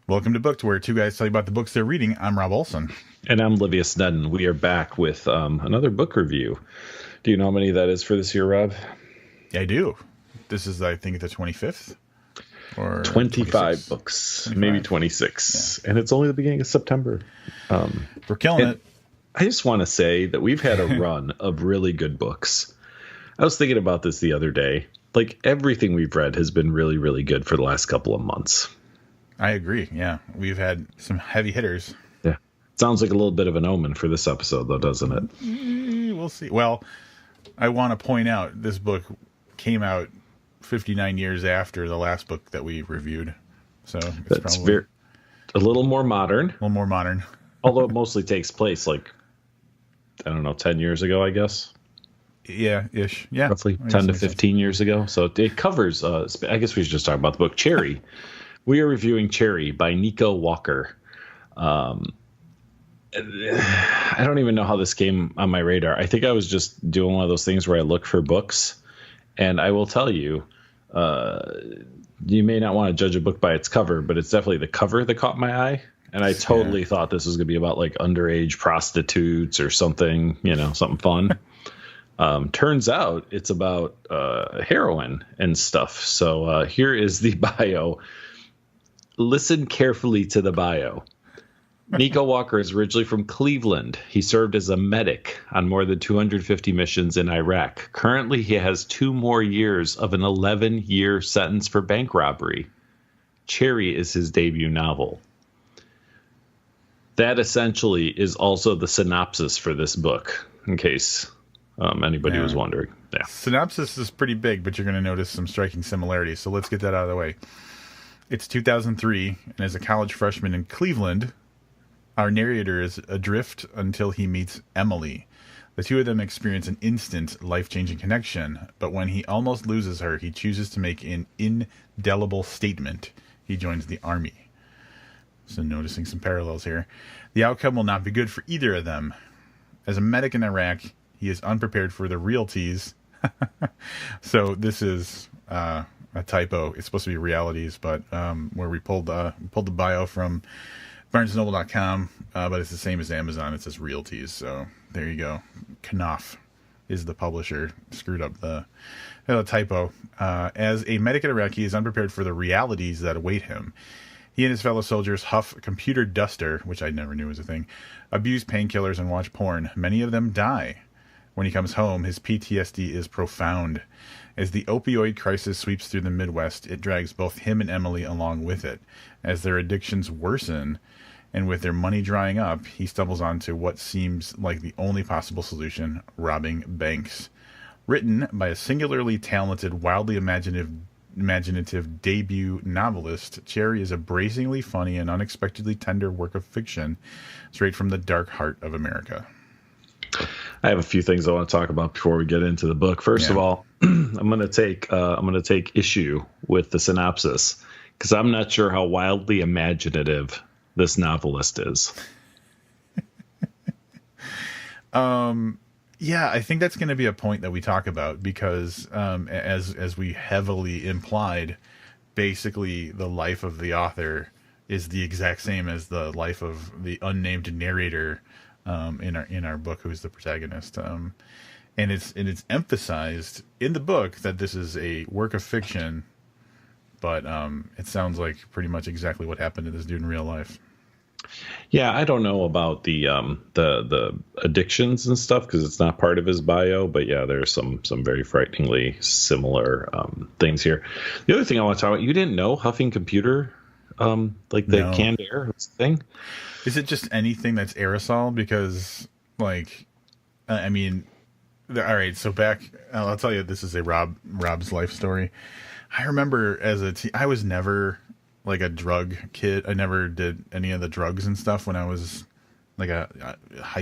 Welcome to Booked, where two guys tell you about the books they're reading. I'm Rob Olson. And I'm Livius Nedden. We are back with another book review. Do you know how many that is for this year, Rob? Yeah, I do. This is, I think, the 25th? Or 25 books, 25? maybe 26. Yeah. And it's only the beginning of September. We're killing it. I just want to say that we've had a run of really good books. I was thinking about this the other day. Like, everything we've read has been really, really good for the last couple of months. I agree. Yeah, we've had some heavy hitters. Yeah. Sounds like a little bit of an omen for this episode, though, doesn't it? We'll see. Well, I want to point out this book came out 59 years after the last book that we reviewed. So it's that's probably a little more modern. A little more modern. Although it mostly takes place, like, I don't know, 10 years ago, I guess. Yeah, ish. Yeah. Roughly 10 to 15 yeyears ago. So it covers, I guess we should just talk about the book, Cherry. We are reviewing Cherry by Nico Walker. I don't even know how this came on my radar. I think I was just doing one of those things where I look for books. And I will tell you, you may not want to judge a book by its cover, but it's definitely the cover that caught my eye. And I totally thought this was going to be about like underage prostitutes or something, something fun. Turns out it's about heroin and stuff. So here is the bio. Listen carefully to the bio. Nico Walker is originally from Cleveland. He served as a medic on more than 250 missions in Iraq. Currently, he has 2 more years of an 11-year sentence for bank robbery. Cherry is his debut novel. That essentially is also the synopsis for this book, in case anybody was wondering. Yeah. Synopsis is pretty big, but you're going to notice some striking similarities. So let's get that out of the way. It's 2003, and as a college freshman in Cleveland, our narrator is adrift until he meets Emily. The two of them experience an instant, life-changing connection, but when he almost loses her, he chooses to make an indelible statement. He joins the army. So noticing some parallels here. The outcome will not be good for either of them. As a medic in Iraq, he is unprepared for the realities. So this is a typo. It's supposed to be realities, but where we pulled the bio from BarnesandNoble.com, but it's the same as Amazon. It says realties. So there you go. Knopf is the publisher. Screwed up the typo. As a medic in Iraq, he is unprepared for the realities that await him. He and his fellow soldiers huff computer duster, which I never knew was a thing, abuse painkillers, and watch porn. Many of them die. When he comes home, his PTSD is profound. As the opioid crisis sweeps through the Midwest, it drags both him and Emily along with it. As their addictions worsen, and with their money drying up, he stumbles onto what seems like the only possible solution: robbing banks. Written by a singularly talented, wildly imaginative debut novelist, Cherry is a bracingly funny and unexpectedly tender work of fiction, straight from the dark heart of America. I have a few things I want to talk about before we get into the book. First of all, I'm going to take issue with the synopsis because I'm not sure how wildly imaginative this novelist is. Yeah, I think that's going to be a point that we talk about because, as we heavily implied, basically the life of the author is the exact same as the life of the unnamed narrator in our book, who's the protagonist. And it's emphasized in the book that this is a work of fiction, but it sounds like pretty much exactly what happened to this dude in real life. Yeah, I don't know about the addictions and stuff because it's not part of his bio, but yeah, there's some very frighteningly similar things here. The other thing I want to talk about, you didn't know huffing computer, like the canned air thing? Is it just anything that's aerosol? Because, like, I mean, all right, so back, I'll tell you, this is a Rob's life story. I remember I was never like a drug kid. I never did any of the drugs and stuff when I was like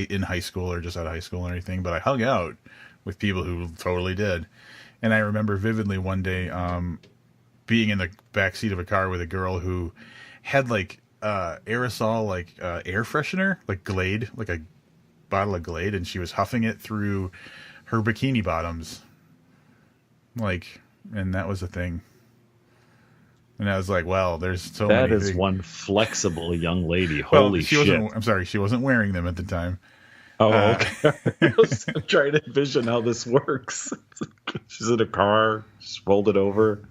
in high school or just out of high school or anything, but I hung out with people who totally did. And I remember vividly one day being in the back seat of a car with a girl who had like aerosol, like air freshener, like Glade, like a bottle of Glade, and she was huffing it through her bikini bottoms. Like, and that was the thing. And I was like, well, there's so That many is things. one flexible young lady. Well, Holy she shit. wasn't. I'm sorry, she wasn't wearing them at the time. Oh, Uh, okay. I was trying to envision how this works. She's in a car, she's folded over.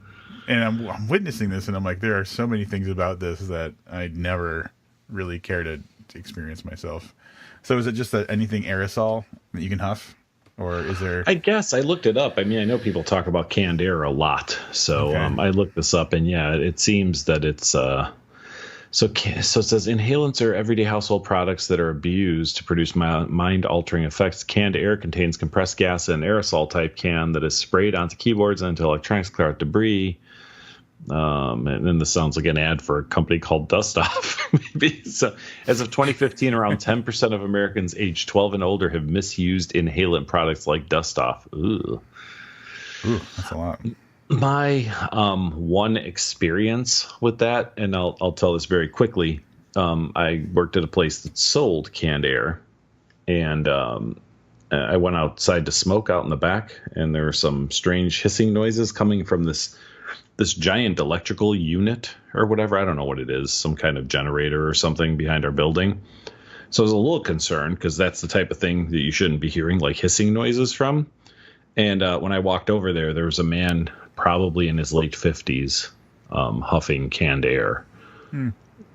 and I'm witnessing this, and I'm like, there are so many things about this that I never really care to experience myself. So is it just that anything aerosol that you can huff, or is there? I guess I looked it up. I mean, I know people talk about canned air a lot, so Okay. I looked this up, and yeah, it seems that it's so it says inhalants are everyday household products that are abused to produce mind-altering effects. Canned air contains compressed gas in an aerosol type can that is sprayed onto keyboards and into electronics to clear out debris. And then this sounds like an ad for a company called Dust Off. Maybe. So, as of 2015, around 10% of Americans aged 12 and older have misused inhalant products like Dust Off. Ooh, That's a lot. my one experience with that, and I'll tell this very quickly. I worked at a place that sold canned air, and I went outside to smoke out in the back, and there were some strange hissing noises coming from this giant electrical unit or whatever. I don't know what it is, some kind of generator or something behind our building. So I was a little concerned because that's the type of thing that you shouldn't be hearing, like hissing noises from. And when I walked over there, there was a man probably in his late 50s huffing canned air.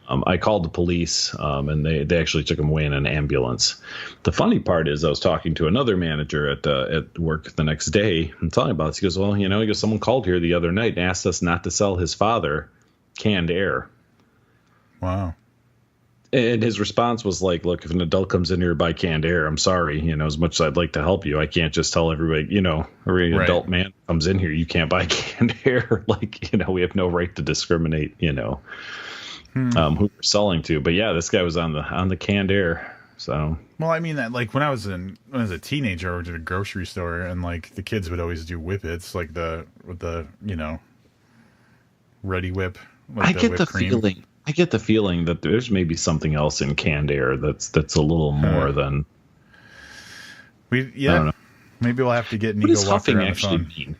I called the police, and they actually took him away in an ambulance. The funny part is I was talking to another manager at work the next day and telling about this. He goes, well, he goes, someone called here the other night and asked us not to sell his father canned air. Wow. And his response was like, look, if an adult comes in here to buy canned air, I'm sorry, as much as I'd like to help you, I can't just tell everybody, every adult man comes in here, you can't buy canned air. Like, we have no right to discriminate, who we're selling to. But yeah, this guy was on the canned air. So, well, I mean that, like, when I was a teenager, I worked at a grocery store, and like the kids would always do whippets, like with the Ready Whip. I get the feeling that there's maybe something else in canned air that's a little more than I don't know. Maybe we'll have to get Nico Walker huffing on the actually phone. mean?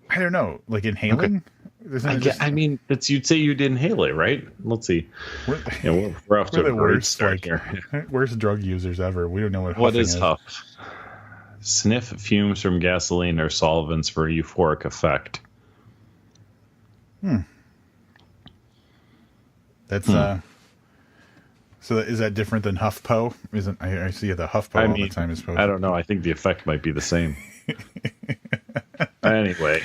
I don't know, like inhaling. Okay. I mean, you'd say you'd inhale it, right? Let's see. We're off to a great start here. Worst drug users ever. We don't know what is huff. Sniff fumes from gasoline or solvents for a euphoric effect. That's so is that different than HuffPo? Isn't I see the HuffPo all the time is posted. I don't know. I think the effect might be the same. Anyway.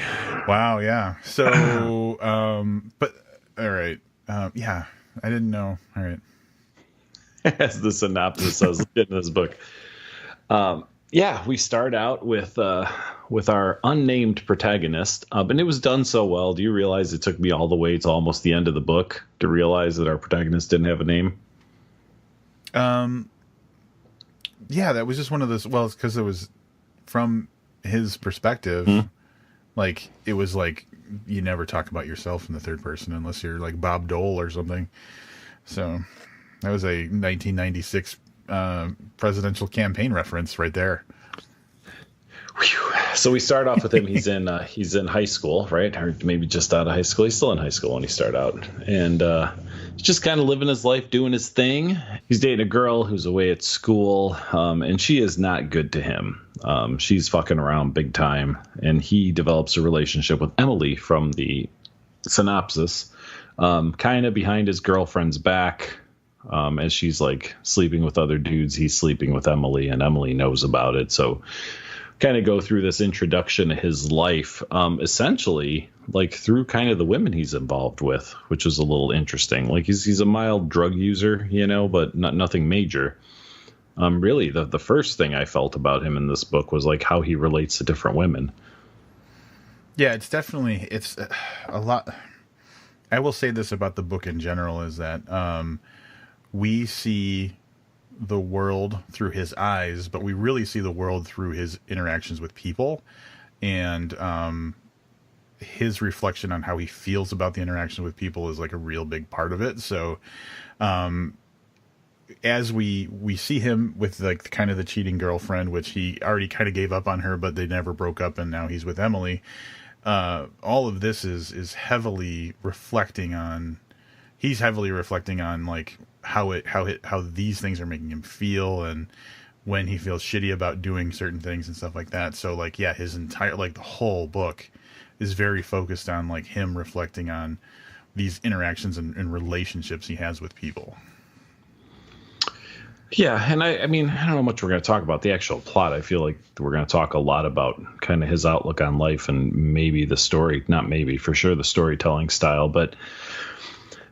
Wow, yeah. So but all right. Yeah, I didn't know. All right. As the synopsis says, look at this book. Yeah, we start out with our unnamed protagonist, and it was done so well. Do you realize it took me all the way to almost the end of the book to realize that our protagonist didn't have a name? Yeah, that was just one of those. Well, it's because it was from his perspective. Like, it was like you never talk about yourself in the third person unless you're like Bob Dole or something. So that was a 1996 presidential campaign reference right there. So we start off with him. He's in high school, right? Or maybe just out of high school. He's still in high school when he started out. And he's just kind of living his life, doing his thing. He's dating a girl who's away at school, and she is not good to him. She's fucking around big time. And he develops a relationship with Emily from the synopsis, kind of behind his girlfriend's back. As she's like sleeping with other dudes, he's sleeping with Emily, and Emily knows about it. So kind of go through this introduction to his life, essentially like through kind of the women he's involved with, which is a little interesting. Like he's a mild drug user, but nothing major. Really, the first thing I felt about him in this book was like how he relates to different women. Yeah, it's a lot. I will say this about the book in general is that we see the world through his eyes, but we really see the world through his interactions with people, and his reflection on how he feels about the interaction with people is like a real big part of it. So as we see him with like kind of the cheating girlfriend, which he already kind of gave up on her, but they never broke up, and now he's with Emily. all of this is heavily reflecting on. He's heavily reflecting on like how these things are making him feel, and when he feels shitty about doing certain things and stuff like that. So like, yeah, his entire, like, the whole book is very focused on like him reflecting on these interactions and relationships he has with people. Yeah, and I mean, I don't know how much we're going to talk about the actual plot. I feel like we're going to talk a lot about kind of his outlook on life and maybe the story, not maybe, for sure, the storytelling style. But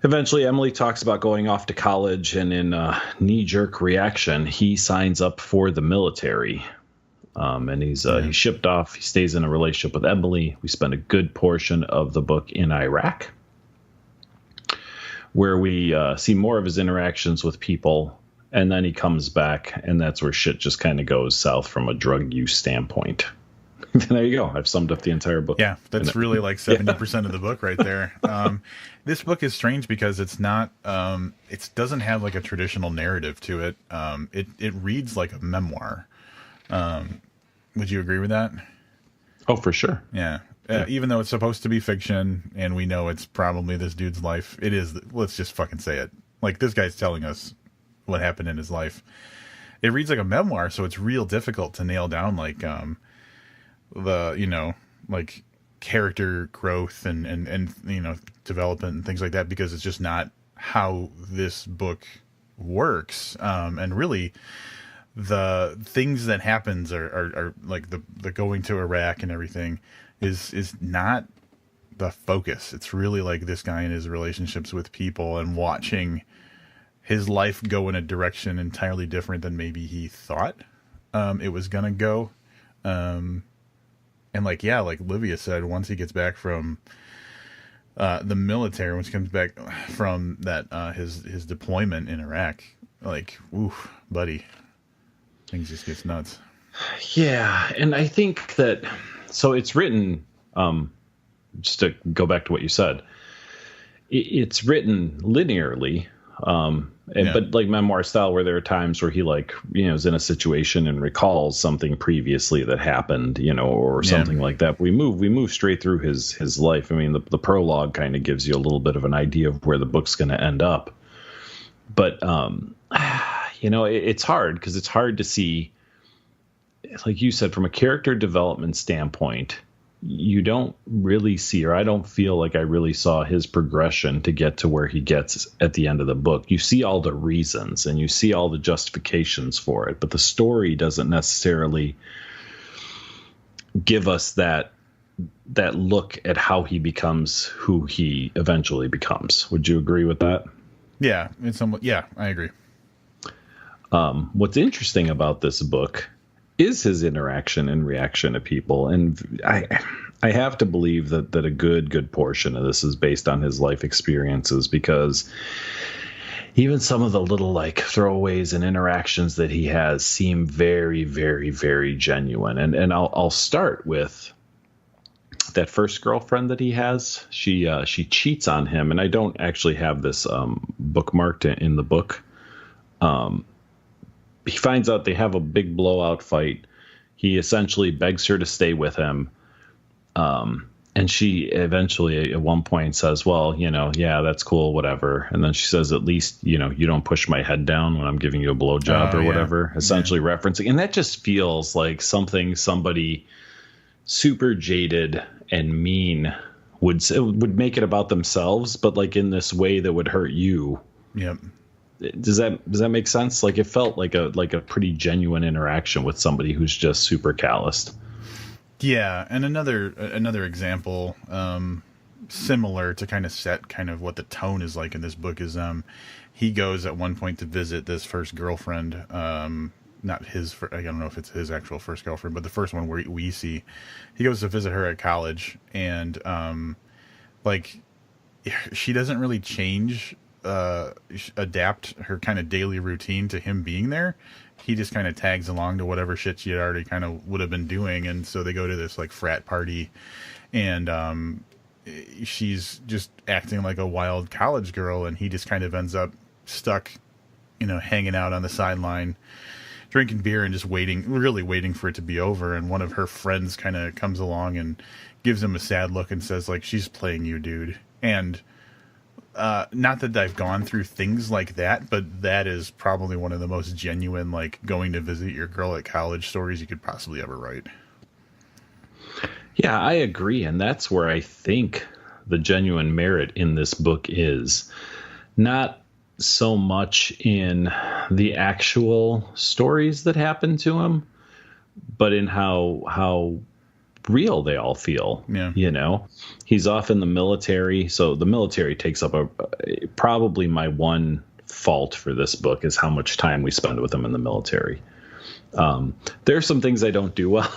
eventually Emily talks about going off to college, and in a knee-jerk reaction, he signs up for the military. And he's shipped off. He stays in a relationship with Emily. We spend a good portion of the book in Iraq, where we see more of his interactions with people. And then he comes back, and that's where shit just kind of goes south from a drug use standpoint. There you go. I've summed up the entire book. Yeah, that's really like 70% of the book right there. This book is strange because it's not, it doesn't have like a traditional narrative to it. It reads like a memoir. Would you agree with that? Oh, for sure. Yeah. Even though it's supposed to be fiction, and we know it's probably this dude's life, it is. Let's just fucking say it. Like, this guy's telling us what happened in his life. It reads like a memoir, so it's real difficult to nail down like the, you know, like character growth and you know, development and things like that, because it's just not how this book works. And really the things that happens are like the going to Iraq and everything is not the focus. It's really like this guy and his relationships with people, and watching his life go in a direction entirely different than maybe he thought it was gonna go. And like, yeah, like Livia said, once he gets back from the military, once he comes back from that his deployment in Iraq, like, oof, buddy, things just gets nuts. Yeah, and I think that, so it's written, just to go back to what you said, it's written linearly. But like memoir style, where there are times where he, like, you know, is in a situation and recalls something previously that happened, you know, or something like that. We move straight through his life. I mean, the prologue kind of gives you a little bit of an idea of where the book's going to end up. But, you know, it's hard because it's hard to see, like you said, from a character development standpoint, you don't really see, or I don't feel like I really saw his progression to get to where he gets at the end of the book. You see all the reasons and you see all the justifications for it, but the story doesn't necessarily give us that look at how he becomes who he eventually becomes. Would you agree with that? Yeah, I agree. What's interesting about this book is his interaction and reaction to people. And I have to believe that a good portion of this is based on his life experiences, because even some of the little like throwaways and interactions that he has seem very, very, very genuine. And I'll start with that first girlfriend that he has. She cheats on him, and I don't actually have this bookmarked in the book. He finds out they have a big blowout fight. He essentially begs her to stay with him. And she eventually at one point says, well, you know, yeah, that's cool, whatever. And then she says, at least, you know, you don't push my head down when I'm giving you a blowjob or whatever, essentially referencing. And that just feels like something somebody super jaded and mean would make it about themselves, but like in this way that would hurt you. Yep. Does that make sense? Like, it felt like a pretty genuine interaction with somebody who's just super calloused. Yeah, and another example, similar to kind of set kind of what the tone is like in this book is, he goes at one point to visit this first girlfriend, not his, I don't know if it's his actual first girlfriend, but the first one where we see, he goes to visit her at college, and like, she doesn't really change, adapt her kind of daily routine to him being there. He just kind of tags along to whatever shit she had already kind of would have been doing. And so they go to this like frat party, and she's just acting like a wild college girl, and he just kind of ends up stuck, you know, hanging out on the sideline, drinking beer and just really waiting for it to be over. And one of her friends kind of comes along and gives him a sad look and says, like, she's playing you, dude. And not that I've gone through things like that, but that is probably one of the most genuine, like, going to visit your girl at college stories you could possibly ever write. Yeah, I agree. And that's where I think the genuine merit in this book is not so much in the actual stories that happen to him, but in how real they all feel. Yeah. You know, he's off in the military. So the military takes up probably my one fault for this book is how much time we spend with him in the military. There are some things I don't do well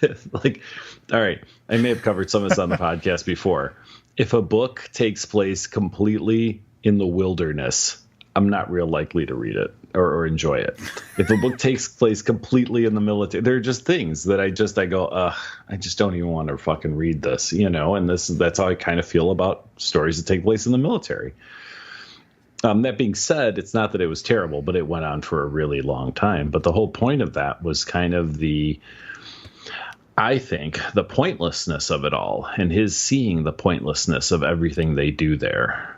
with. Like, all right, I may have covered some of this on the podcast before. If a book takes place completely in the wilderness, I'm not real likely to read it or enjoy it. If a book takes place completely in the military, there are just things that I go, I just don't even want to fucking read this, you know. And that's how I kind of feel about stories that take place in the military. That being said, it's not that it was terrible, but it went on for a really long time. But the whole point of that was kind of I think the pointlessness of it all, and his seeing the pointlessness of everything they do there.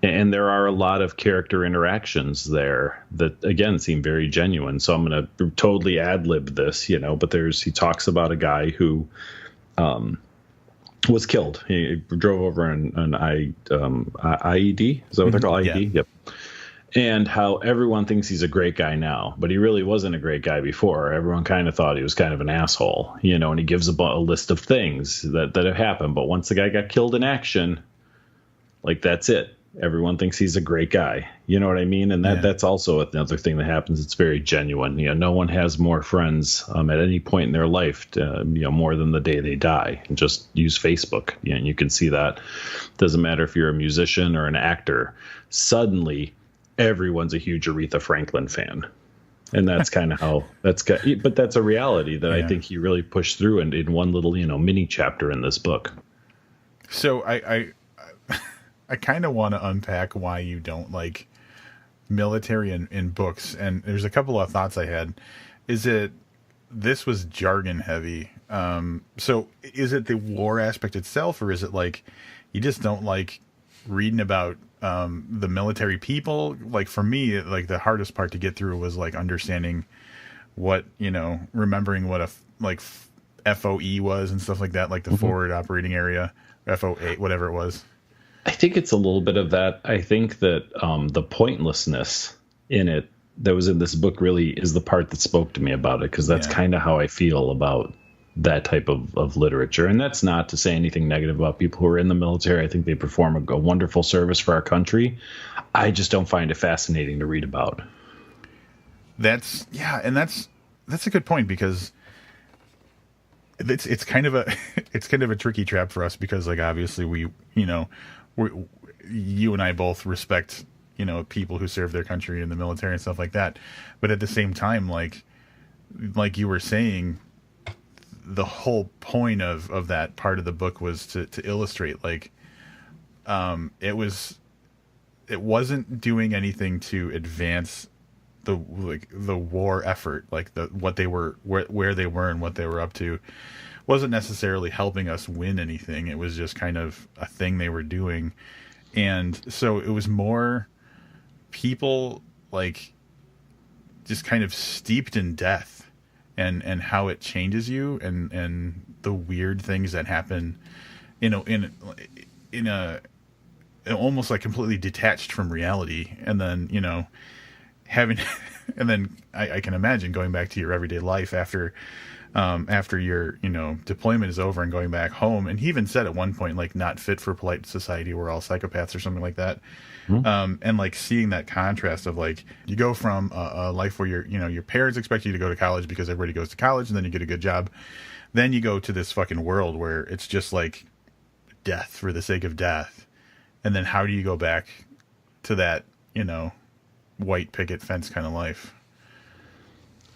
And there are a lot of character interactions there that, again, seem very genuine. So I'm going to totally ad-lib this, you know, but he talks about a guy who was killed. He drove over an IED. Is that what they're called? IED? Yeah. Yep. And how everyone thinks he's a great guy now, but he really wasn't a great guy before. Everyone kind of thought he was kind of an asshole, you know, and he gives a list of things that have happened. But once the guy got killed in action, like, that's it. Everyone thinks he's a great guy. You know what I mean? And that's also another thing that happens. It's very genuine. You know, no one has more friends at any point in their life, more than the day they die. And just use Facebook. You know, and you can see that. Doesn't matter if you're a musician or an actor. Suddenly, everyone's a huge Aretha Franklin fan. And that's kind of how but that's a reality that I think he really pushed through in one little, mini chapter in this book. So I kind of want to unpack why you don't like military in books. And there's a couple of thoughts I had. This was jargon heavy. So is it the war aspect itself, or is it like you just don't like reading about the military people? Like, for me, like, the hardest part to get through was like understanding what, remembering what FOE was and stuff like that, like the forward operating area, FO8, whatever it was. I think it's a little bit of that. I think that the pointlessness in it that was in this book really is the part that spoke to me about it, because that's kind of how I feel about that type of literature. And that's not to say anything negative about people who are in the military. I think they perform a wonderful service for our country. I just don't find it fascinating to read about. That's a good point, because it's kind of a tricky trap for us, because, like, obviously you and I both respect, people who serve their country in the military and stuff like that. But at the same time, like you were saying, the whole point of that part of the book was to illustrate, like, it wasn't doing anything to advance the war effort, like what they were, where they were and what they were up to. Wasn't necessarily helping us win anything. It was just kind of a thing they were doing. And so it was more people, like, just kind of steeped in death and how it changes you, and the weird things that happen, in a almost like completely detached from reality. And then, having, and then I can imagine going back to your everyday life after your, deployment is over and going back home. And he even said at one point, like, not fit for polite society, we're all psychopaths or something like that. And like seeing that contrast of, like, you go from a life where your parents expect you to go to college because everybody goes to college, and then you get a good job. Then you go to this fucking world where it's just like death for the sake of death. And then how do you go back to that, white picket fence kind of life?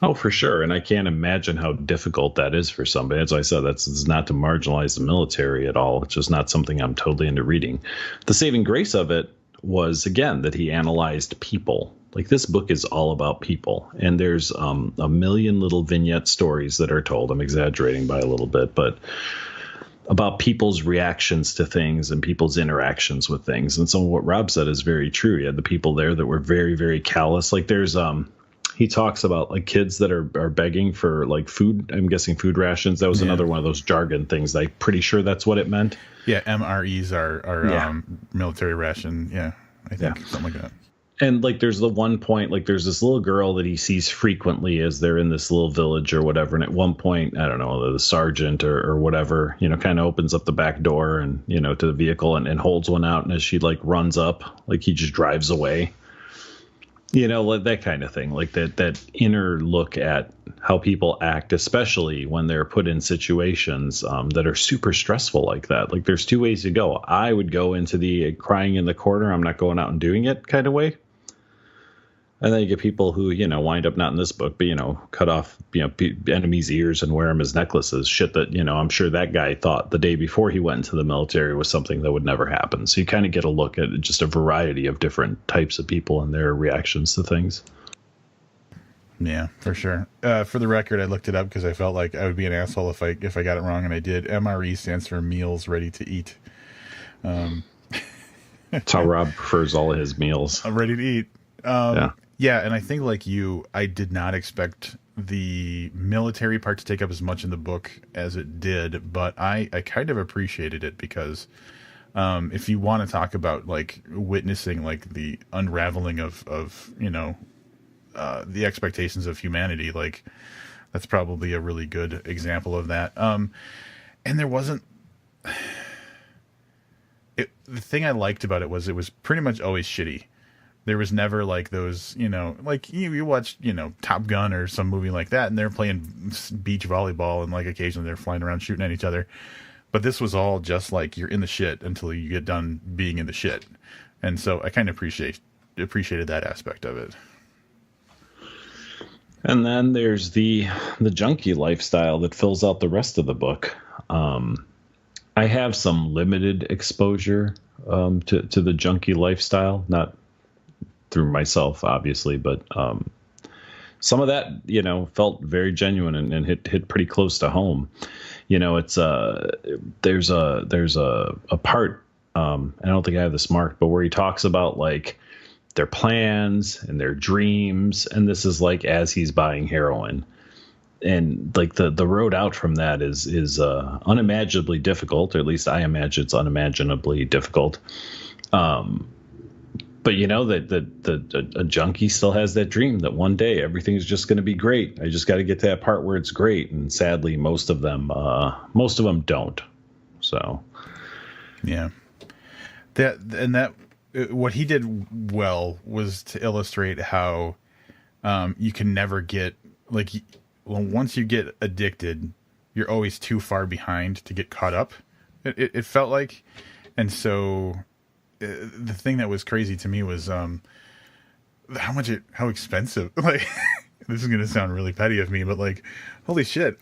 Oh, for sure. And I can't imagine how difficult that is for somebody. As I said, it's not to marginalize the military at all. It's just not something I'm totally into reading. The saving grace of it was, again, that he analyzed people. Like, this book is all about people, and there's a million little vignette stories that are told. I'm exaggerating by a little bit, but about people's reactions to things and people's interactions with things. And some of what Rob said is very true. You had the people there that were very, very callous. Like, there's he talks about like kids that are begging for like food. I'm guessing food rations. That was another one of those jargon things. I'm pretty sure that's what it meant. Yeah, MREs are military ration. Yeah, I think something like that. And like, there's the one point, like there's this little girl that he sees frequently as they're in this little village or whatever. And at one point, I don't know, the sergeant or whatever, kind of opens up the back door and, to the vehicle and holds one out. And as she like runs up, like he just drives away, like that kind of thing, like that inner look at how people act, especially when they're put in situations that are super stressful like that. Like, there's two ways to go. I would go into the crying in the corner, I'm not going out and doing it kind of way. And then you get people who, wind up not in this book, but, cut off, enemies' ears and wear them as necklaces. Shit that, I'm sure that guy thought the day before he went into the military was something that would never happen. So you kind of get a look at just a variety of different types of people and their reactions to things. Yeah, for sure. For the record, I looked it up because I felt like I would be an asshole if I got it wrong, and I did. MRE stands for Meals Ready to Eat. That's how Rob prefers all of his meals. I'm ready to eat. Yeah, and I think like you, I did not expect the military part to take up as much in the book as it did, but I kind of appreciated it because if you want to talk about like witnessing like the unraveling of the expectations of humanity, like that's probably a really good example of that. And there wasn't... the thing I liked about it was pretty much always shitty. There was never like those, like you watch, Top Gun or some movie like that, and they're playing beach volleyball, and like occasionally they're flying around shooting at each other. But this was all just like you're in the shit until you get done being in the shit. And so I kind of appreciated that aspect of it. And then there's the junkie lifestyle that fills out the rest of the book. I have some limited exposure to the junkie lifestyle, not through myself, obviously, but some of that, felt very genuine and hit pretty close to home. It's there's a part, and I don't think I have this marked, but where he talks about like their plans and their dreams, and this is like as he's buying heroin, and like the road out from that is unimaginably difficult, or at least I imagine it's unimaginably difficult. But that a junkie still has that dream that one day everything's just going to be great. I just got to get to that part where it's great. And sadly, most of them don't. So, yeah, what he did well was to illustrate how you can never get once you get addicted, you're always too far behind to get caught up. It felt like, and so. The thing that was crazy to me was how expensive. Like, this is gonna sound really petty of me, but like, holy shit!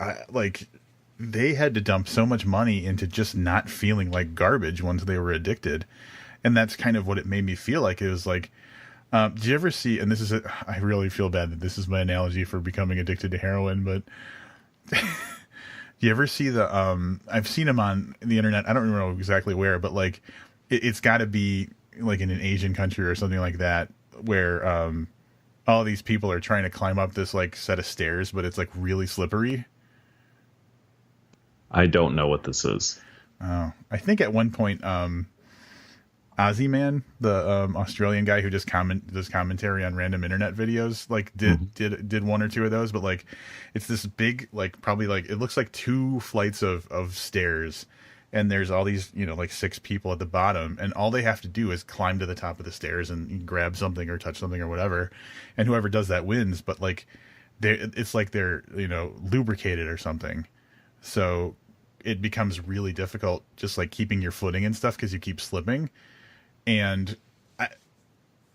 They had to dump so much money into just not feeling like garbage once they were addicted, and that's kind of what it made me feel like. It was like, did you ever see? And I really feel bad that this is my analogy for becoming addicted to heroin, but. Do you ever see I've seen them on the internet. I don't know exactly where, but like. It's got to be like in an Asian country or something like that, where all these people are trying to climb up this like set of stairs, but it's like really slippery. I don't know what this is. Oh, I think at one point, Ozzy Man, the Australian guy who just does commentary on random internet videos, like did one or two of those, but like it's this big, like probably like it looks like 2 flights of stairs. And there's all these, like 6 people at the bottom, and all they have to do is climb to the top of the stairs and grab something or touch something or whatever, and whoever does that wins. But like, it's like they're lubricated or something, so it becomes really difficult just like keeping your footing and stuff because you keep slipping. And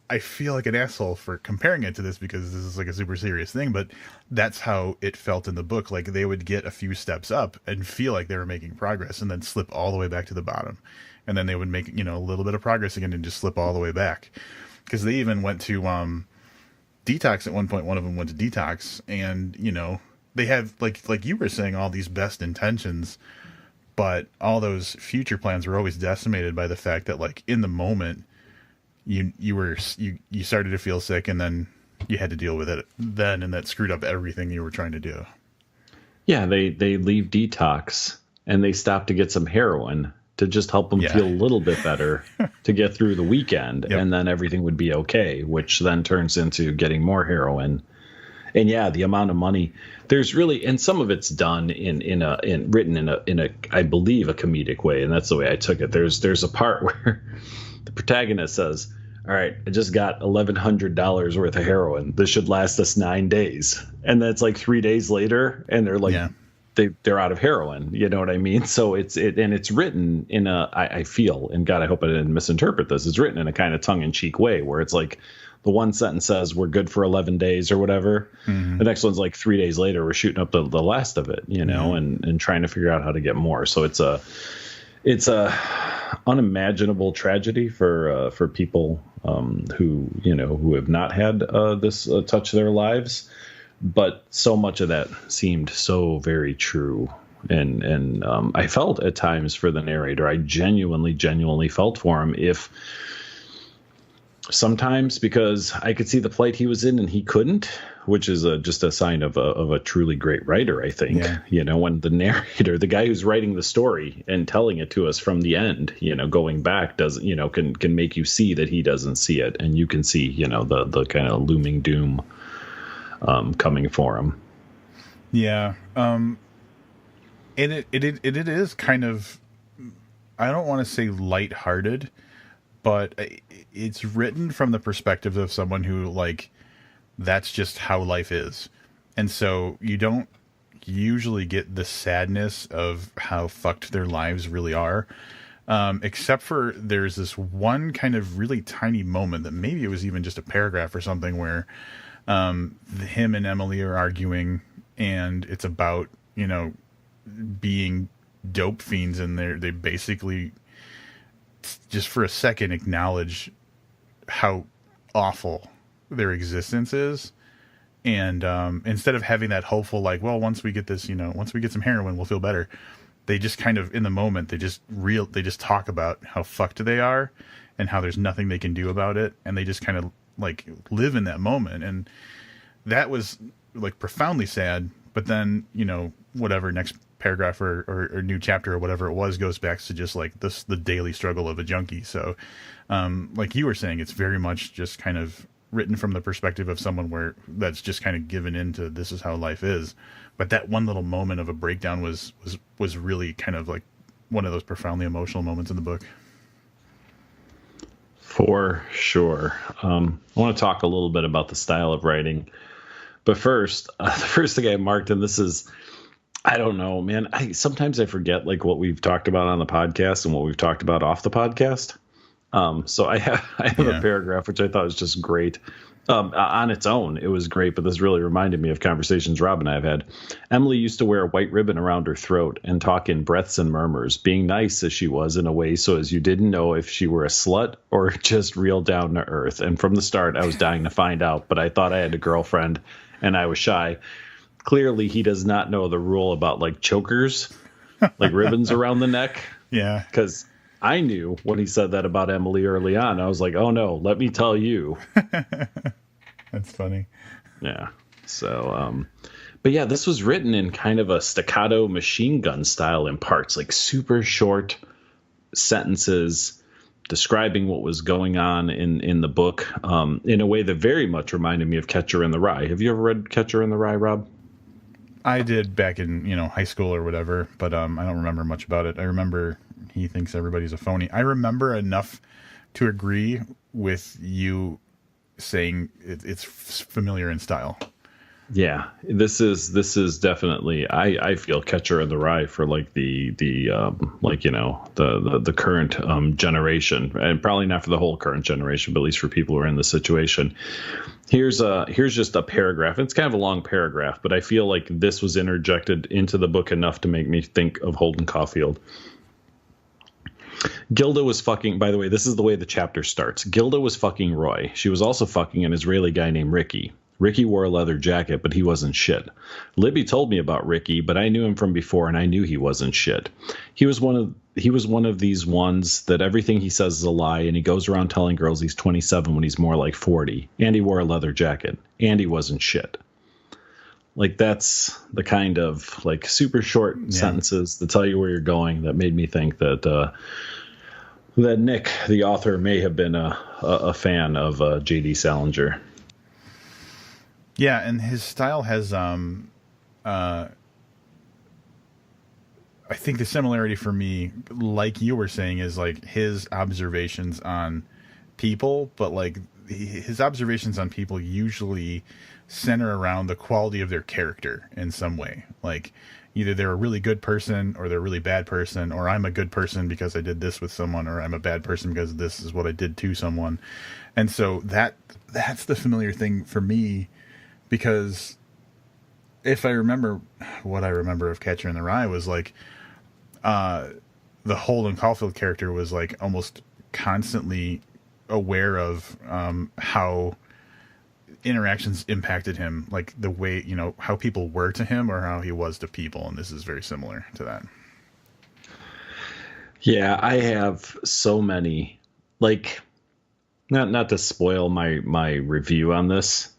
I feel like an asshole for comparing it to this because this is like a super serious thing, but that's how it felt in the book. Like they would get a few steps up and feel like they were making progress and then slip all the way back to the bottom. And then they would make, a little bit of progress again and just slip all the way back. Because they even went to, detox at one point. One of them went to detox, and they have like you were saying, all these best intentions, but all those future plans were always decimated by the fact that, like, in the moment you started to feel sick, and then you had to deal with it then, and that screwed up everything you were trying to do. Yeah, they leave detox and they stop to get some heroin to just help them feel a little bit better to get through the weekend. Yep. And then everything would be okay, which then turns into getting more heroin. And yeah, the amount of money there's really, and some of it's done written in a I believe a comedic way, and that's the way I took it. There's a part where the protagonist says, "All right, I just got $1,100 worth of heroin. This should last us 9 days." And then it's like 3 days later, and they're like, they're out of heroin. You know what I mean? So it's written in I feel, and God, I hope I didn't misinterpret this. It's written in a kind of tongue in cheek way where it's like the one sentence says we're good for 11 days or whatever. Mm-hmm. The next one's like 3 days later, we're shooting up the last of it, and trying to figure out how to get more. So it's a unimaginable tragedy for people who have not had this touch their lives, but so much of that seemed so very true, and I felt at times for the narrator. I genuinely felt for him, if sometimes, because I could see the plight he was in and he couldn't, which is just a sign of a truly great writer, I think. Yeah. When the narrator, the guy who's writing the story and telling it to us from the end, going back, doesn't, can make you see that he doesn't see it, and you can see, the kind of looming doom coming for him. Yeah. And it is kind of, I don't want to say lighthearted, but it's written from the perspective of someone who, like, that's just how life is. And so you don't usually get the sadness of how fucked their lives really are. Except for there's this one kind of really tiny moment that maybe it was even just a paragraph or something where him and Emily are arguing, and it's about, being dope fiends, and they basically just for a second acknowledge how awful their existence is. And instead of having that hopeful, like, well, once we get this, once we get some heroin, we'll feel better, they just kind of, in the moment, they just talk about how fucked they are and how there's nothing they can do about it. And they just kind of, like, live in that moment. And that was, like, profoundly sad. But then, whatever next paragraph or new chapter or whatever it was goes back to just, like, the daily struggle of a junkie. So like you were saying, it's very much just kind of written from the perspective of someone that's just kind of given into this is how life is. But that one little moment of a breakdown was really kind of like one of those profoundly emotional moments in the book. For sure. I want to talk a little bit about the style of writing, but first, the first thing I marked, and this is, I don't know, man. Sometimes I forget, like, what we've talked about on the podcast and what we've talked about off the podcast. So I have a paragraph which I thought was just great. On its own, it was great, but this really reminded me of conversations Rob and I have had. Emily used to wear a white ribbon around her throat and talk in breaths and murmurs, being nice as she was in a way so as you didn't know if she were a slut or just real down to earth. And from the start, I was dying to find out, but I thought I had a girlfriend and I was shy. Clearly, he does not know the rule about, like, chokers, like ribbons around the neck. Yeah. Because I knew when he said that about Emily early on. I was like, oh, no, let me tell you. That's funny. Yeah. So, but yeah, this was written in kind of a staccato machine gun style in parts, like super short sentences describing what was going on in the book in a way that very much reminded me of Catcher in the Rye. Have you ever read Catcher in the Rye, Rob? I did back in, high school or whatever, but I don't remember much about it. I remember he thinks everybody's a phony. I remember enough to agree with you saying it's familiar in style. Yeah, this is definitely, I feel Catcher in the Rye for, like, the current generation, and probably not for the whole current generation, but at least for people who are in the situation. Here's just a paragraph. It's kind of a long paragraph, but I feel like this was interjected into the book enough to make me think of Holden Caulfield. Gilda was fucking, by the way, this is the way the chapter starts. Gilda was fucking Roy. She was also fucking an Israeli guy named Ricky. Ricky wore a leather jacket, but he wasn't shit. Libby told me about Ricky, but I knew him from before, and I knew he wasn't shit. He was one of these ones that everything he says is a lie, and he goes around telling girls he's 27 when he's more like 40. And he wore a leather jacket, and he wasn't shit. Like, that's the kind of like super short sentences that tell you where you're going that made me think that that Nick, the author, may have been a fan of J.D. Salinger. Yeah, and his style has, I think the similarity for me, like you were saying, is like his observations on people, but like his observations on people usually center around the quality of their character in some way. Like either they're a really good person or they're a really bad person, or I'm a good person because I did this with someone, or I'm a bad person because this is what I did to someone. And so that's the familiar thing for me. Because if I remember what I remember of Catcher in the Rye was like, the Holden Caulfield character was like almost constantly aware of how interactions impacted him, like the way, how people were to him or how he was to people. And this is very similar to that. Yeah, I have so many, like, not to spoil my review on this.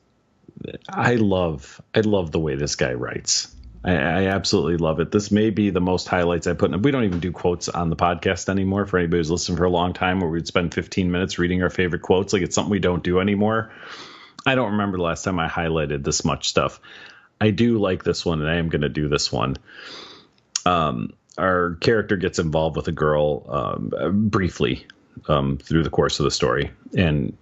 I love the way this guy writes. I absolutely love it. This may be the most highlights I put in. We don't even do quotes on the podcast anymore for anybody who's listened for a long time, where we'd spend 15 minutes reading our favorite quotes. Like, it's something we don't do anymore. I don't remember the last time I highlighted this much stuff. I do like this one, and I am going to do this one. Our character gets involved with a girl briefly through the course of the story, and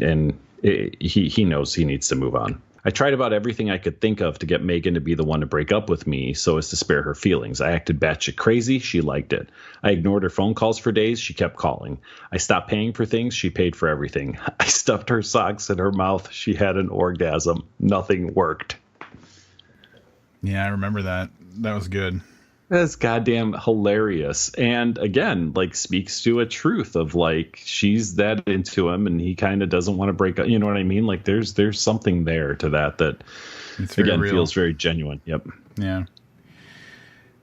he knows he needs to move on. I tried about everything I could think of to get Megan to be the one to break up with me so as to spare her feelings. I acted batshit crazy. She liked it. I ignored her phone calls for days. She kept calling. I stopped paying for things. She paid for everything. I stuffed her socks in her mouth. She had an orgasm. Nothing worked. Yeah, I remember that. That was good. That's goddamn hilarious. And again, like, speaks to a truth of like, she's that into him and he kind of doesn't want to break up. You know what I mean? Like, there's something there to that again real. Feels very genuine. Yep. Yeah.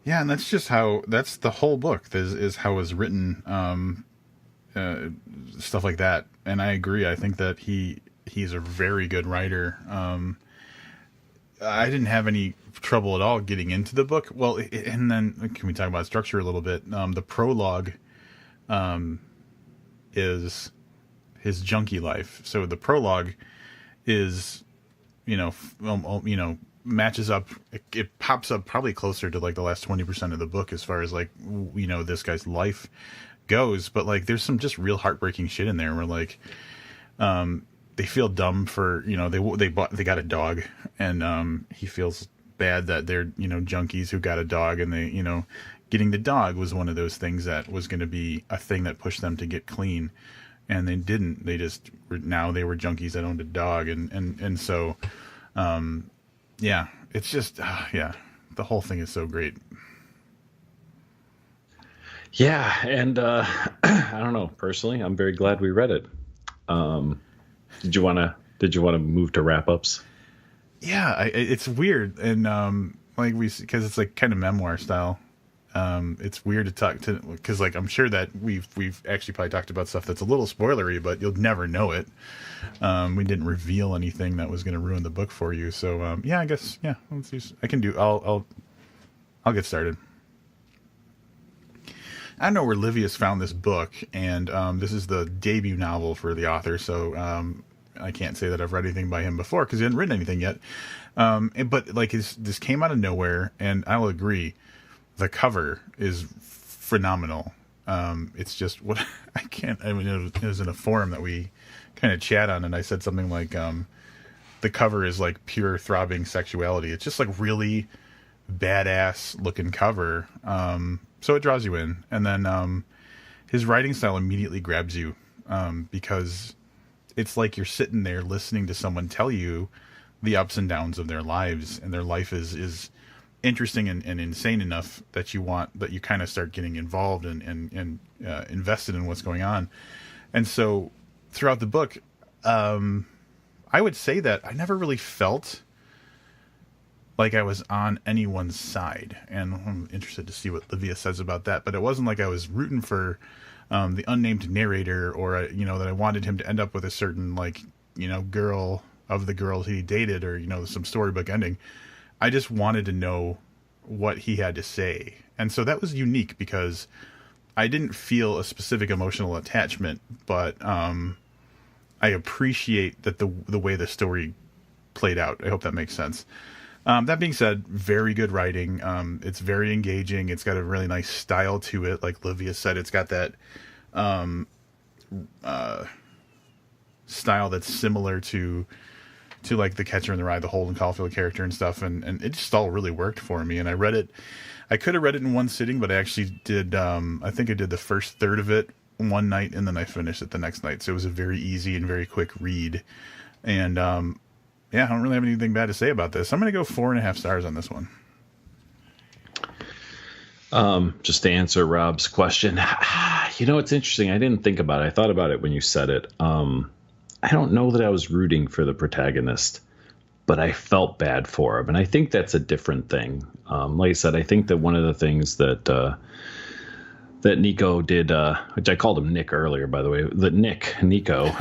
Yeah. And that's just that's the whole book is how it's written, stuff like that. And I agree. I think that he's a very good writer. I didn't have any trouble at all getting into the book. Well, and then can we talk about structure a little bit? The prologue is his junkie life. So the prologue is, matches up. It pops up probably closer to like the last 20% of the book as far as like, this guy's life goes. But like, there's some just real heartbreaking shit in there where like, they feel dumb for, they got a dog, and he feels bad that they're, junkies who got a dog, and they, getting the dog was one of those things that was going to be a thing that pushed them to get clean, and they didn't. They just now they were junkies that owned a dog, and so, yeah, it's just the whole thing is so great. Yeah, and I don't know, personally, I'm very glad we read it. Did you want to move to wrap ups? Yeah, it's weird, and because it's like kind of memoir style. It's weird to talk to, because like I'm sure that we've actually probably talked about stuff that's a little spoilery, but you'll never know it. We didn't reveal anything that was going to ruin the book for you, so I guess let's see. I'll get started. I don't know where Livius found this book, and this is the debut novel for the author, so I can't say that I've read anything by him before because he hadn't written anything yet. But like this came out of nowhere, and I'll agree, the cover is phenomenal. It's just what it was in a forum that we kind of chat on, and I said something like, the cover is like pure throbbing sexuality. It's just like really badass looking cover. So it draws you in, and then his writing style immediately grabs you, because it's like you're sitting there listening to someone tell you the ups and downs of their lives, and their life is interesting and insane enough that you kind of start getting involved and invested in what's going on. And so throughout the book, I would say that I never really felt like I was on anyone's side, and I'm interested to see what Livia says about that. But it wasn't like I was rooting for the unnamed narrator, or that I wanted him to end up with a certain girl of the girls he dated, or some storybook ending. I just wanted to know what he had to say, and so that was unique because I didn't feel a specific emotional attachment, but I appreciate that the way the story played out. I hope that makes sense. That being said, very good writing. It's very engaging. It's got a really nice style to it. Like Livia said, it's got that style that's similar to like The Catcher in the Rye, the Holden Caulfield character and stuff. And it just all really worked for me. And I could have read it in one sitting, but I actually did. I think I did the first third of it one night, and then I finished it the next night. So it was a very easy and very quick read. And I don't really have anything bad to say about this. I'm going to go 4.5 stars on this one. Just to answer Rob's question, it's interesting. I didn't think about it. I thought about it when you said it. I don't know that I was rooting for the protagonist, but I felt bad for him. And I think that's a different thing. Like I said, I think that one of the things that Nico did, which I called him Nick earlier, by the way, Nico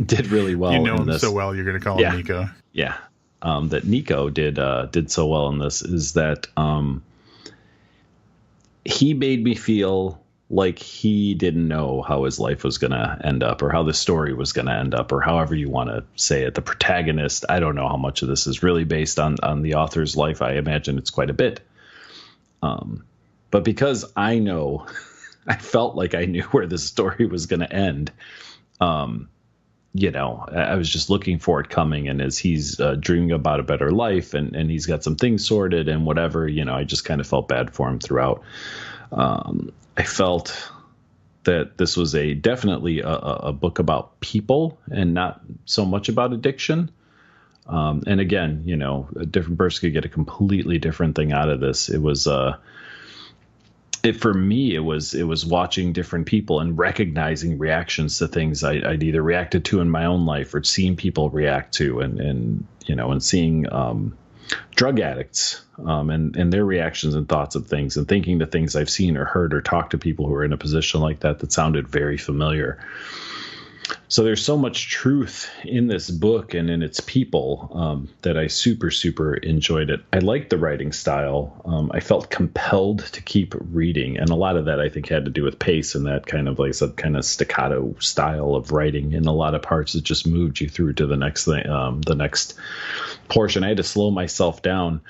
did really well. You know in him this. So well, you're going to call him Nico. Yeah. That Nico did so well in this is that he made me feel like he didn't know how his life was going to end up, or how the story was going to end up, or however you want to say it. The protagonist, I don't know how much of this is really based on the author's life. I imagine it's quite a bit. But because I felt like I knew where the story was going to end, I was just looking for it coming. And as he's dreaming about a better life and he's got some things sorted and whatever, I just kind of felt bad for him throughout. I felt that this was definitely a book about people and not so much about addiction. And again, a different person could get a completely different thing out of this. It was, for me, it was watching different people and recognizing reactions to things I'd either reacted to in my own life or seen people react to, and seeing drug addicts and their reactions and thoughts of things, and thinking the things I've seen or heard or talked to people who are in a position like that sounded very familiar. So there's so much truth in this book and in its people that I super, super enjoyed it. I liked the writing style. I felt compelled to keep reading. And a lot of that, I think, had to do with pace and that kind of, like I said, kind of staccato style of writing. In a lot of parts, it just moved you through to the next thing, the next portion. I had to slow myself down.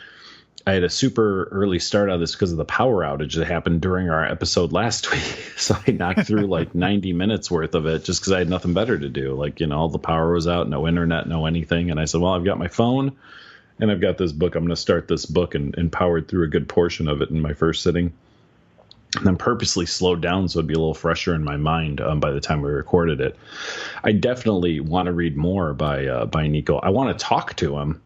I had a super early start on this because of the power outage that happened during our episode last week. So I knocked through like 90 minutes worth of it just because I had nothing better to do. All the power was out, no internet, no anything. And I said, well, I've got my phone and I've got this book. I'm going to start this book, and powered through a good portion of it in my first sitting. And then purposely slowed down so it'd be a little fresher in my mind by the time we recorded it. I definitely want to read more by Nico. I want to talk to him.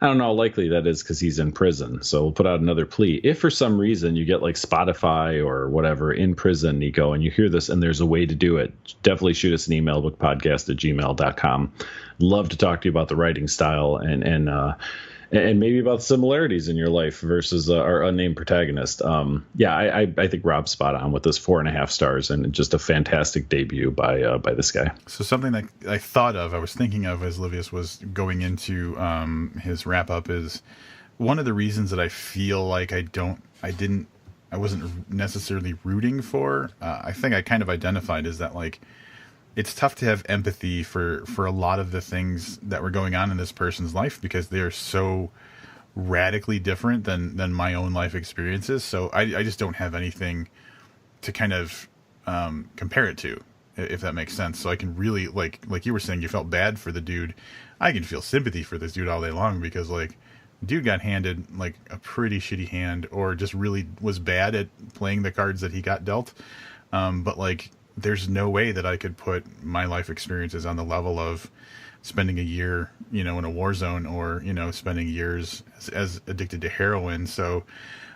I don't know how likely that is because he's in prison. So we'll put out another plea. If for some reason you get like Spotify or whatever in prison, Nico, and you hear this and there's a way to do it, definitely shoot us an email, bookpodcast@gmail.com. Love to talk to you about the writing style and maybe about the similarities in your life versus our unnamed protagonist. I think Rob's spot on with this 4.5 stars, and just a fantastic debut by this guy. So something that I was thinking of as Livius was going into his wrap up is one of the reasons that I feel like I wasn't necessarily rooting for. I think I kind of identified is that it's tough to have empathy for a lot of the things that were going on in this person's life because they are so radically different than my own life experiences. So I just don't have anything to kind of compare it to, if that makes sense. So I can really, like you were saying, you felt bad for the dude. I can feel sympathy for this dude all day long because dude got handed a pretty shitty hand, or just really was bad at playing the cards that he got dealt. But there's no way that I could put my life experiences on the level of spending a year, in a war zone, or spending years as addicted to heroin. So,